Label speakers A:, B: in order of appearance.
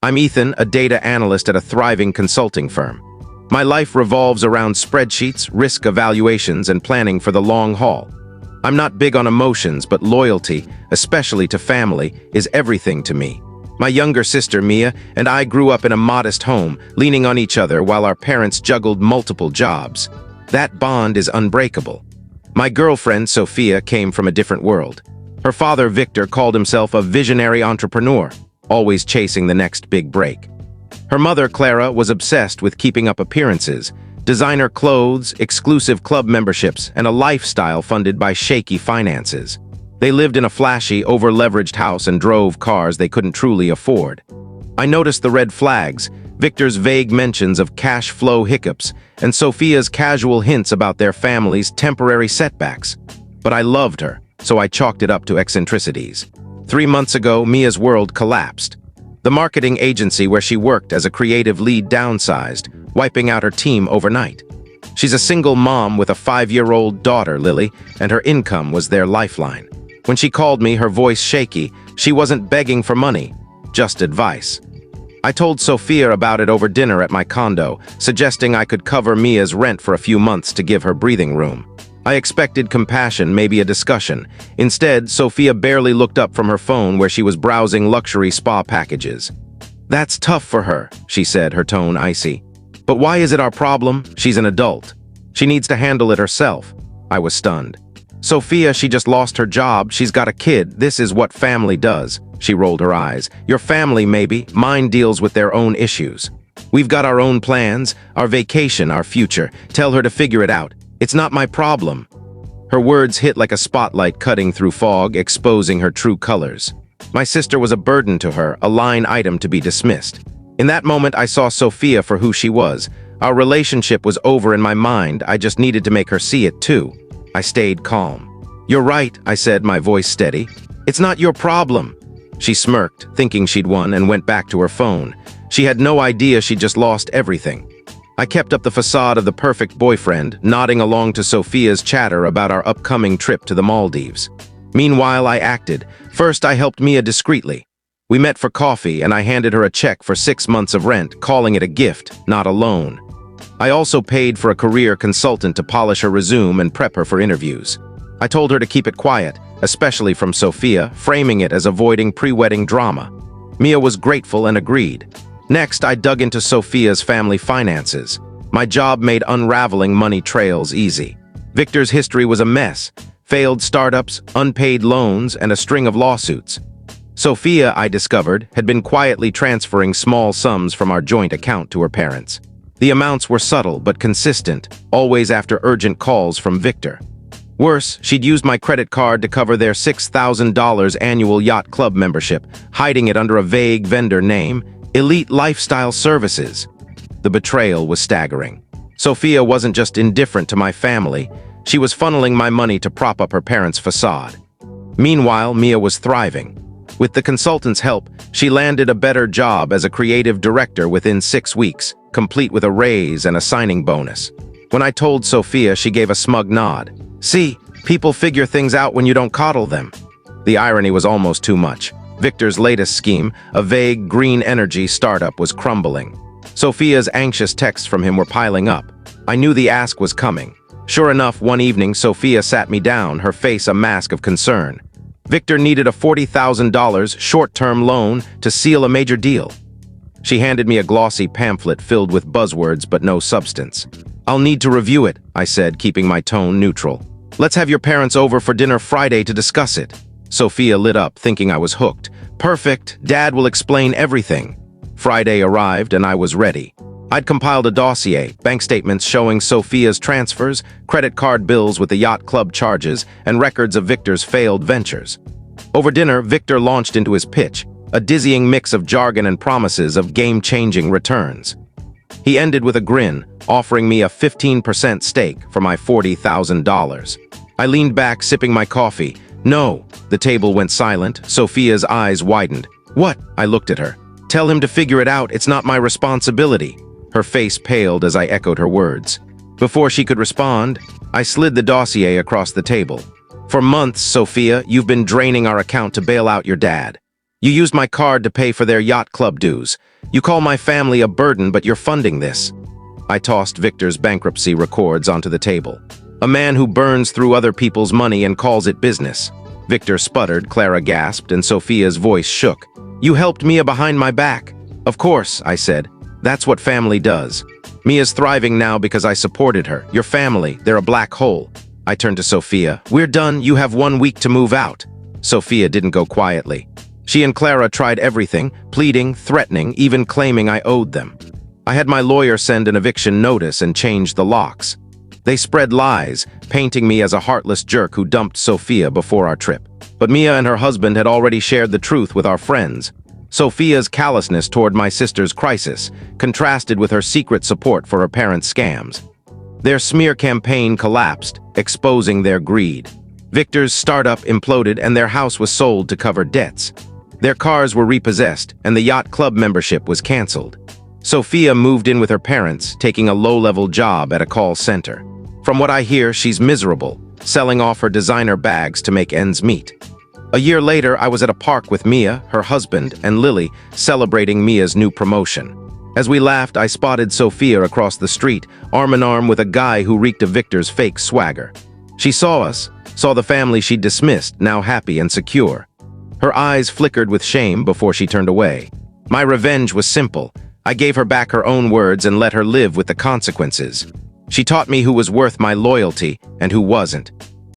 A: I'm Ethan, a data analyst at a thriving consulting firm. My life revolves around spreadsheets, risk evaluations, and planning for the long haul. I'm not big on emotions, but loyalty, especially to family, is everything to me. My younger sister, Mia, and I grew up in a modest home, leaning on each other while our parents juggled multiple jobs. That bond is unbreakable. My girlfriend, Sophia, came from a different world. Her father, Victor, called himself a visionary entrepreneur, always chasing the next big break. Her mother, Clara, was obsessed with keeping up appearances, designer clothes, exclusive club memberships, and a lifestyle funded by shaky finances. They lived in a flashy, over-leveraged house and drove cars they couldn't truly afford. I noticed the red flags, Victor's vague mentions of cash flow hiccups, and Sophia's casual hints about their family's temporary setbacks. But I loved her, so I chalked it up to eccentricities. 3 months ago, Mia's world collapsed. The marketing agency where she worked as a creative lead downsized, wiping out her team overnight. She's a single mom with a 5-year-old daughter, Lily, and her income was their lifeline. When she called me, her voice shaky, she wasn't begging for money, just advice. I told Sophia about it over dinner at my condo, suggesting I could cover Mia's rent for a few months to give her breathing room. I expected compassion, maybe a discussion. Instead, Sophia barely looked up from her phone where she was browsing luxury spa packages. "That's tough for her," she said, her tone icy. "But why is it our problem? She's an adult. She needs to handle it herself." I was stunned. "Sophia, she just lost her job. She's got a kid. This is what family does." She rolled her eyes. "Your family, maybe. Mine deals with their own issues. We've got our own plans, our vacation, our future. Tell her to figure it out. It's not my problem." Her words hit like a spotlight cutting through fog, exposing her true colors. My sister was a burden to her, a line item to be dismissed. In that moment, I saw Sophia for who she was. Our relationship was over in my mind. I just needed to make her see it too. I stayed calm. "You're right," I said, my voice steady. "It's not your problem." She smirked, thinking she'd won, and went back to her phone. She had no idea she'd just lost everything. I kept up the facade of the perfect boyfriend, nodding along to Sophia's chatter about our upcoming trip to the Maldives. Meanwhile, I acted. First, I helped Mia discreetly. We met for coffee, and I handed her a check for 6 months of rent, calling it a gift, not a loan. I also paid for a career consultant to polish her resume and prep her for interviews. I told her to keep it quiet, especially from Sophia, framing it as avoiding pre-wedding drama. Mia was grateful and agreed. Next, I dug into Sophia's family finances. My job made unraveling money trails easy. Victor's history was a mess. Failed startups, unpaid loans, and a string of lawsuits. Sophia, I discovered, had been quietly transferring small sums from our joint account to her parents. The amounts were subtle but consistent, always after urgent calls from Victor. Worse, she'd used my credit card to cover their $6,000 annual yacht club membership, hiding it under a vague vendor name, Elite Lifestyle Services. The betrayal was staggering. Sophia wasn't just indifferent to my family, she was funneling my money to prop up her parents' facade. Meanwhile, Mia was thriving. With the consultant's help, she landed a better job as a creative director within 6 weeks, complete with a raise and a signing bonus. When I told Sophia, she gave a smug nod. "See, people figure things out when you don't coddle them." The irony was almost too much. Victor's latest scheme, a vague green energy startup, was crumbling. Sophia's anxious texts from him were piling up. I knew the ask was coming. Sure enough, one evening, Sophia sat me down, her face a mask of concern. Victor needed a $40,000 short-term loan to seal a major deal. She handed me a glossy pamphlet filled with buzzwords but no substance. "I'll need to review it," I said, keeping my tone neutral. "Let's have your parents over for dinner Friday to discuss it." Sophia lit up, thinking I was hooked. "Perfect, Dad will explain everything." Friday arrived and I was ready. I'd compiled a dossier, bank statements showing Sophia's transfers, credit card bills with the yacht club charges, and records of Victor's failed ventures. Over dinner, Victor launched into his pitch, a dizzying mix of jargon and promises of game-changing returns. He ended with a grin, offering me a 15% stake for my $40,000. I leaned back, sipping my coffee. "No." The table went silent. Sophia's eyes widened. "What?" I looked at her. "Tell him to figure it out. It's not my responsibility." Her face paled as I echoed her words. Before she could respond, I slid the dossier across the table. "For months, Sophia, you've been draining our account to bail out your dad. You used my card to pay for their yacht club dues. You call my family a burden, but you're funding this." I tossed Victor's bankruptcy records onto the table. "A man who burns through other people's money and calls it business." Victor sputtered, Clara gasped, and Sophia's voice shook. "You helped Mia behind my back." "Of course," I said. "That's what family does. Mia's thriving now because I supported her. Your family, they're a black hole." I turned to Sophia. "We're done. You have 1 week to move out." Sophia didn't go quietly. She and Clara tried everything, pleading, threatening, even claiming I owed them. I had my lawyer send an eviction notice and change the locks. They spread lies, painting me as a heartless jerk who dumped Sophia before our trip. But Mia and her husband had already shared the truth with our friends. Sophia's callousness toward my sister's crisis contrasted with her secret support for her parents' scams. Their smear campaign collapsed, exposing their greed. Victor's startup imploded and their house was sold to cover debts. Their cars were repossessed and the yacht club membership was canceled. Sophia moved in with her parents, taking a low-level job at a call center. From what I hear, she's miserable, selling off her designer bags to make ends meet. A year later, I was at a park with Mia, her husband, and Lily, celebrating Mia's new promotion. As we laughed, I spotted Sophia across the street, arm in arm with a guy who reeked of Victor's fake swagger. She saw us, saw the family she'd dismissed, now happy and secure. Her eyes flickered with shame before she turned away. My revenge was simple. I gave her back her own words and let her live with the consequences. She taught me who was worth my loyalty and who wasn't.